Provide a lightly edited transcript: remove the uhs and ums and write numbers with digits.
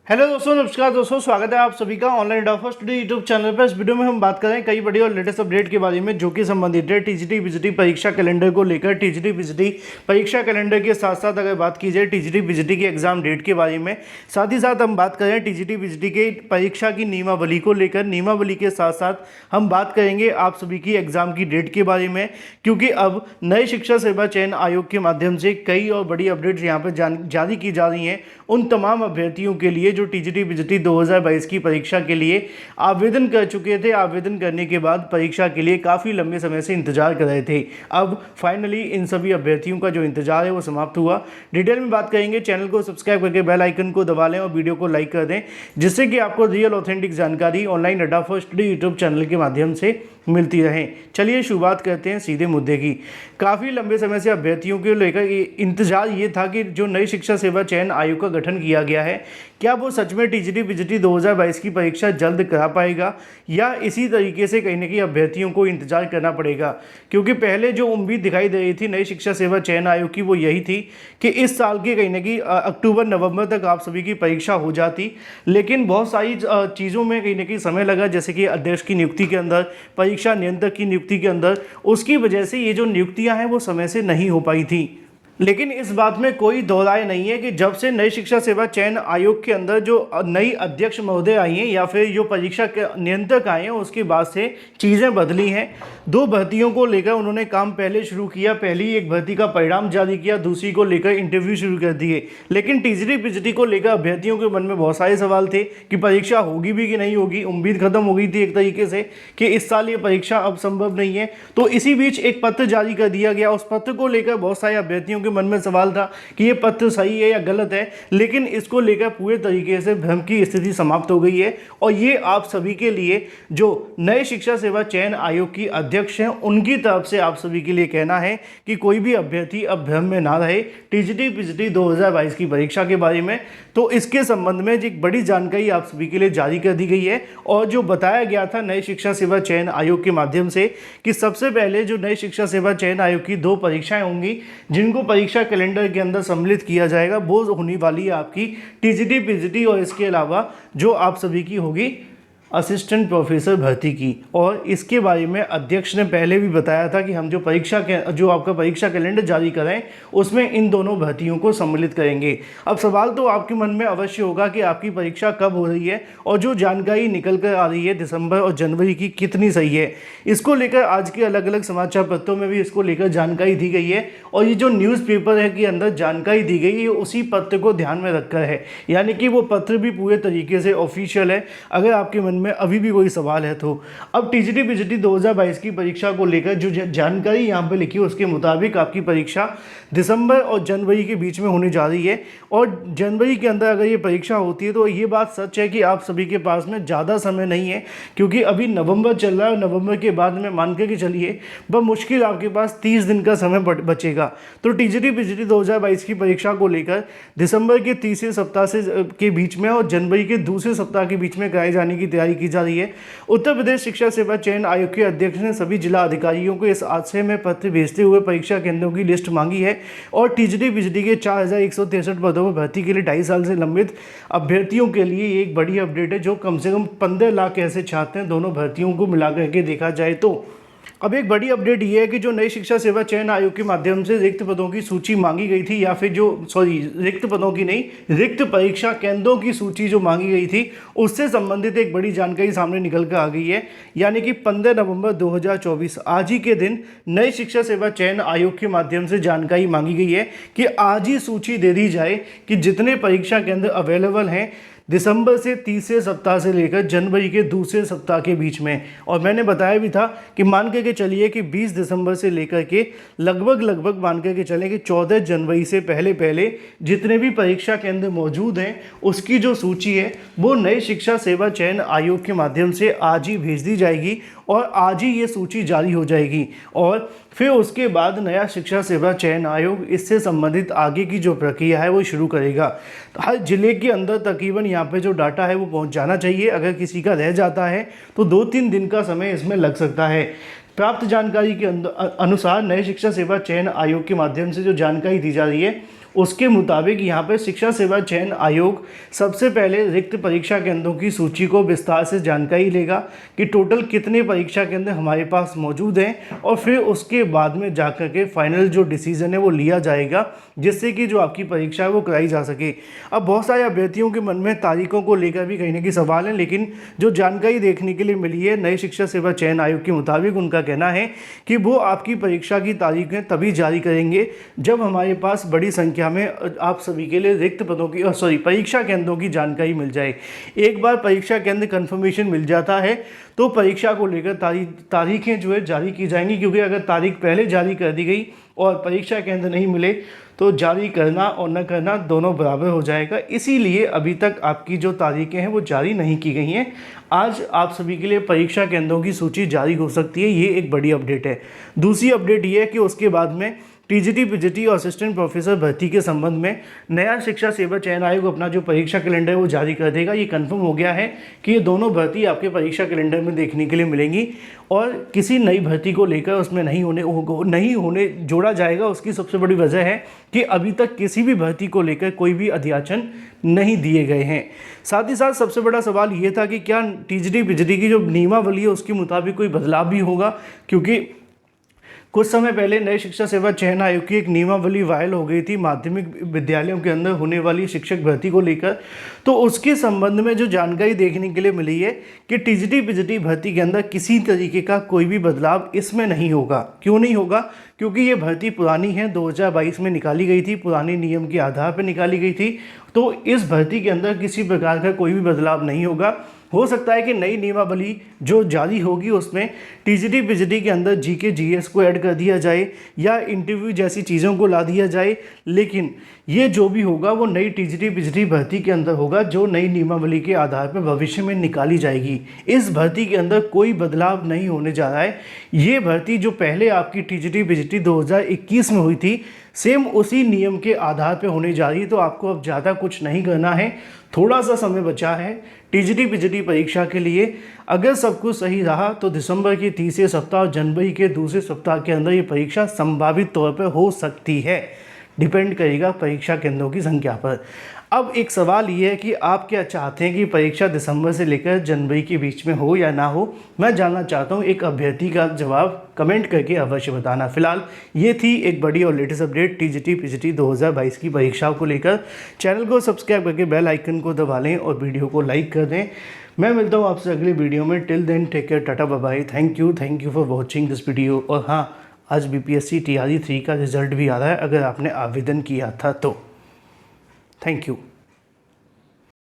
Hello दोस्तों, नमस्कार दोस्तों, स्वागत है आप सभी का online offer study YouTube channel पर। इस वीडियो में हम बात करें कई बड़ी और लेटेस्ट अपडेट के बारे में जो कि संबंधित है टीजीटी पीजीटी परीक्षा कैलेंडर को लेकर। टीजीटी पीजीटी परीक्षा कैलेंडर के साथ साथ अगर बात की जाए टीजीटी पीजीटी के एग्जाम डेट के बारे में, साथ ही साथ हम बात करें टीजीटी पीजीटी के परीक्षा की नियमावली को लेकर। नियमावली के साथ साथ हम बात करेंगे आप सभी की एग्जाम की डेट के बारे में, क्योंकि अब नए शिक्षा सेवा चयन आयोग के माध्यम से कई और बड़ी अपडेट्स यहाँ पर जारी की जा रही हैं उन तमाम अभ्यर्थियों के लिए जो टीजीटी पीजीटी 2022 की परीक्षा के लिए आवेदन कर चुके थे। आवेदन करने के बाद परीक्षा के लिए काफ़ी लंबे समय से इंतजार कर रहे थे। अब फाइनली इन सभी अभ्यर्थियों का जो इंतजार है वो समाप्त हुआ। डिटेल में बात करेंगे। चैनल को सब्सक्राइब करके बेल आइकन को दबा लें और वीडियो को लाइक कर दें, जिससे कि आपको रियल ऑथेंटिक जानकारी ऑनलाइन अड्डा फॉर स्टडी यूट्यूब चैनल के माध्यम से मिलती रहे। चलिए शुरुआत करते हैं सीधे मुद्दे की। काफ़ी लंबे समय से अभ्यर्थियों को लेकर इंतजार ये था कि जो नई शिक्षा सेवा चयन आयोग का गठन किया गया है, क्या वो सच में टीजीटी पीजीटी 2022 की परीक्षा जल्द करा पाएगा या इसी तरीके से कहीं ना कहीं अभ्यर्थियों को इंतजार करना पड़ेगा। क्योंकि पहले जो उम्मीद दिखाई दे रही थी नई शिक्षा सेवा चयन आयोग की वो यही थी कि इस साल के कहीं ना कहीं अक्टूबर नवंबर तक आप सभी की परीक्षा हो जाती, लेकिन बहुत सारी चीज़ों में कहीं ना कहीं समय लगा, जैसे कि अध्यक्ष की नियुक्ति के अंदर, परीक्षा नियंत्रक की नियुक्ति के अंदर। उसकी वजह से ये जो नियुक्तियां हैं वो समय से नहीं हो पाई थी। लेकिन इस बात में कोई दो राय नहीं है कि जब से नई शिक्षा सेवा चयन आयोग के अंदर जो नई अध्यक्ष महोदय आई हैं या फिर जो परीक्षा के नियंत्रक आए हैं, उसके बाद से चीज़ें बदली हैं। दो भर्तियों को लेकर उन्होंने काम पहले शुरू किया। पहली एक भर्ती का परिणाम जारी किया, दूसरी को लेकर इंटरव्यू शुरू कर दिए। लेकिन टीजीटी पीजीटी को लेकर अभ्यर्थियों के मन में बहुत सारे सवाल थे कि परीक्षा होगी भी कि नहीं होगी। उम्मीद खत्म हो गई थी एक तरीके से कि इस साल ये परीक्षा अब संभव नहीं है। तो इसी बीच एक पत्र जारी कर दिया गया। उस पत्र को लेकर बहुत सारे अभ्यर्थियों के मन में सवाल था कि ये पत्र सही है या गलत है, लेकिन इसको लेकर पूरे तरीके से भ्रम की स्थिति समाप्त हो गई है। और ये आप सभी के लिए जो नए शिक्षा सेवा चयन आयोग की अध्यक्ष हैं उनकी तरफ से आप सभी के लिए कहना है कि कोई भी अभ्यर्थी अब भ्रम में ना रहे टीजीटी पीजीटी 2022 की परीक्षा के बारे में। तो इसके संबंध में एक बड़ी जानकारी आप सभी के लिए जारी कर दी गई है। और जो बताया गया था नई शिक्षा सेवा चयन आयोग के माध्यम से कि सबसे पहले जो नई शिक्षा सेवा चयन आयोग की 2 परीक्षाएं होंगी जिनको परीक्षा कैलेंडर के अंदर सम्मिलित किया जाएगा, वो होने वाली है आपकी टीजीटी पीजीटी और इसके अलावा जो आप सभी की होगी असिस्टेंट प्रोफेसर भर्ती की। और इसके बारे में अध्यक्ष ने पहले भी बताया था कि हम जो आपका परीक्षा कैलेंडर जारी करें उसमें इन दोनों भर्तियों को सम्मिलित करेंगे। अब सवाल तो आपके मन में अवश्य होगा कि आपकी परीक्षा कब हो रही है और जो जानकारी निकल कर आ रही है दिसंबर और जनवरी की कितनी सही है। इसको लेकर आज के अलग अलग समाचार पत्रों में भी इसको लेकर जानकारी दी गई है। और ये जो न्यूज़पेपर है के अंदर जानकारी दी गई है उसी पत्र को ध्यान में रखकर है, यानी कि वो पत्र भी पूरे तरीके से ऑफिशियल है। अगर आपके मन में अभी भी कोई सवाल है तो अब टीजीटी पीजीटी 2022 की परीक्षा को लेकर जो जानकारी यहाँ पे लिखी है उसके मुताबिक आपकी परीक्षा दिसंबर और जनवरी के बीच में होने जा रही है। और जनवरी के अंदर अगर ये परीक्षा होती है तो ये बात सच है कि आप सभी के पास में ज़्यादा समय नहीं है, क्योंकि अभी नवंबर चल रहा है। नवंबर के बाद में मान के चलिए मुश्किल आपके पास 30 दिन का समय बचेगा। तो टीजीटी पीजीटी 2022 की परीक्षा को लेकर दिसंबर के तीसरे सप्ताह के बीच में और जनवरी के दूसरे सप्ताह के बीच में कराए जाने की तैयारी की जा रही है। उत्तर प्रदेश शिक्षा सेवा चयन आयोग के अध्यक्ष ने सभी जिला अधिकारियों को इस आशय में पत्र भेजते हुए परीक्षा केंद्रों की लिस्ट मांगी है। और टीजीटी पीजीटी के 4163 पदों पर भर्ती के लिए 2.5 साल से लंबित अभ्यर्थियों के लिए एक बड़ी अपडेट है, जो कम से कम 15 लाख ऐसे छात्र हैं दोनों भर्तियों को मिलाकर के देखा जाए तो। अब एक बड़ी अपडेट ये है कि जो नई शिक्षा सेवा चयन आयोग के माध्यम से रिक्त पदों की सूची मांगी गई थी, या फिर रिक्त पदों की नहीं, रिक्त परीक्षा केंद्रों की सूची जो मांगी गई थी उससे संबंधित एक बड़ी जानकारी सामने निकल कर आ गई है। यानी कि 15 नवंबर 2024 आज ही के दिन नई शिक्षा सेवा चयन आयोग के माध्यम से जानकारी मांगी गई है कि आज ही सूची दे दी जाए कि जितने परीक्षा केंद्र अवेलेबल हैं दिसंबर से तीसरे सप्ताह से लेकर जनवरी के दूसरे सप्ताह के बीच में। और मैंने बताया भी था कि मान के चलिए कि 20 दिसंबर से लेकर के लगभग मान के चलें कि 14 जनवरी से पहले जितने भी परीक्षा केंद्र मौजूद हैं उसकी जो सूची है वो नई शिक्षा सेवा चयन आयोग के माध्यम से आज ही भेज दी जाएगी और आज ही ये सूची जारी हो जाएगी। और फिर उसके बाद नया शिक्षा सेवा चयन आयोग इससे संबंधित आगे की जो प्रक्रिया है वो शुरू करेगा। हर जिले के अंदर तकरीबन यहाँ पे जो डाटा है वो पहुँच जाना चाहिए। अगर किसी का रह जाता है तो 2-3 दिन का समय इसमें लग सकता है। प्राप्त जानकारी के अनुसार नए शिक्षा सेवा चयन आयोग के माध्यम से जो जानकारी दी जा रही है उसके मुताबिक यहाँ पे शिक्षा सेवा चयन आयोग सबसे पहले रिक्त परीक्षा केंद्रों की सूची को विस्तार से जानकारी लेगा कि टोटल कितने परीक्षा केंद्र हमारे पास मौजूद हैं, और फिर उसके बाद में जाकर के फाइनल जो डिसीजन है वो लिया जाएगा, जिससे कि जो आपकी परीक्षा है वो कराई जा सके। अब बहुत सारे अभ्यर्थियों के मन में तारीखों को लेकर भी कहीं ना कहीं सवाल है, लेकिन जो जानकारी देखने के लिए मिली है नए शिक्षा सेवा चयन आयोग के मुताबिक, उनका कहना है कि वो आपकी परीक्षा की तारीखें तभी जारी करेंगे जब हमारे पास बड़ी संख्या में आप सभी के लिए रिक्त पदों की परीक्षा केंद्रों की जानकारी मिल जाए। एक बार परीक्षा केंद्र कंफर्मेशन मिल जाता है तो परीक्षा को लेकर तारीखें जो है जारी की जाएंगी, क्योंकि अगर तारीख पहले जारी कर दी गई और परीक्षा केंद्र नहीं मिले तो जारी करना और न करना दोनों बराबर हो जाएगा। इसीलिए अभी तक आपकी जो तारीखें हैं वो जारी नहीं की गई हैं। आज आप सभी के लिए परीक्षा केंद्रों की सूची जारी हो सकती है, ये एक बड़ी अपडेट है। दूसरी अपडेट ये है कि उसके बाद में टीजीटी पीजीटी और असिस्टेंट प्रोफेसर भर्ती के संबंध में नया शिक्षा सेवा चयन आयोग अपना जो परीक्षा कैलेंडर है वो जारी कर देगा। ये कंफर्म हो गया है कि ये दोनों भर्ती आपके परीक्षा कैलेंडर में देखने के लिए मिलेंगी, और किसी नई भर्ती को लेकर उसमें नहीं होने जोड़ा जाएगा। उसकी सबसे बड़ी वजह है कि अभी तक किसी भी भर्ती को लेकर कोई भी अध्याचन नहीं दिए गए हैं। साथ ही साथ सबसे बड़ा सवाल ये था कि क्या टीजीटी पीजीटी की जो नियमावली है उसके मुताबिक कोई बदलाव भी होगा, क्योंकि कुछ समय पहले नए शिक्षा सेवा चयन आयोग की एक नियमावली वायरल हो गई थी माध्यमिक विद्यालयों के अंदर होने वाली शिक्षक भर्ती को लेकर। तो उसके संबंध में जो जानकारी देखने के लिए मिली है कि टीजीटी पीजीटी भर्ती के अंदर किसी तरीके का कोई भी बदलाव इसमें नहीं होगा। क्यों नहीं होगा? क्योंकि ये भर्ती पुरानी है, 2022 में निकाली गई थी, पुराने नियम के आधार पर निकाली गई थी। तो इस भर्ती के अंदर किसी प्रकार का कोई भी बदलाव नहीं होगा। हो सकता है कि नई नियमावली जो जारी होगी उसमें टीजीटी पीजीटी के अंदर जीके जीएस को ऐड कर दिया जाए या इंटरव्यू जैसी चीज़ों को ला दिया जाए, लेकिन ये जो भी होगा वो नई टीजीटी पीजीटी भर्ती के अंदर होगा जो नई नियमावली के आधार पर भविष्य में निकाली जाएगी। इस भर्ती के अंदर कोई बदलाव नहीं होने जा रहा है। ये भर्ती जो पहले आपकी टीजीटी पीजीटी 2021 में हुई थी, सेम उसी नियम के आधार पर होने जा रही है। तो आपको अब ज़्यादा कुछ नहीं करना है, थोड़ा सा समय बचा है टीजीटी पीजीटी परीक्षा के लिए। अगर सब कुछ सही रहा तो दिसंबर के तीसरे सप्ताह और जनवरी के दूसरे सप्ताह के अंदर ये परीक्षा संभावित तौर पर हो सकती है। डिपेंड करेगा परीक्षा केंद्रों की संख्या पर। अब एक सवाल ये है कि आप क्या चाहते हैं कि परीक्षा दिसंबर से लेकर जनवरी के बीच में हो या ना हो? मैं जानना चाहता हूँ। एक अभ्यर्थी का जवाब कमेंट करके अवश्य बताना। फिलहाल ये थी एक बड़ी और लेटेस्ट अपडेट टीजीटी पीजीटी 2022 की परीक्षाओं को लेकर। चैनल को सब्सक्राइब करके बेल आइकन को दबा लें और वीडियो को लाइक कर दें। मैं मिलता हूँ आपसे अगली वीडियो में। Till then take care, tata bye bye. Thank you for watching this video. और हाँ, आज बीपीएससी TRE 3 का रिजल्ट भी आ रहा है, अगर आपने आवेदन किया था तो। Thank you.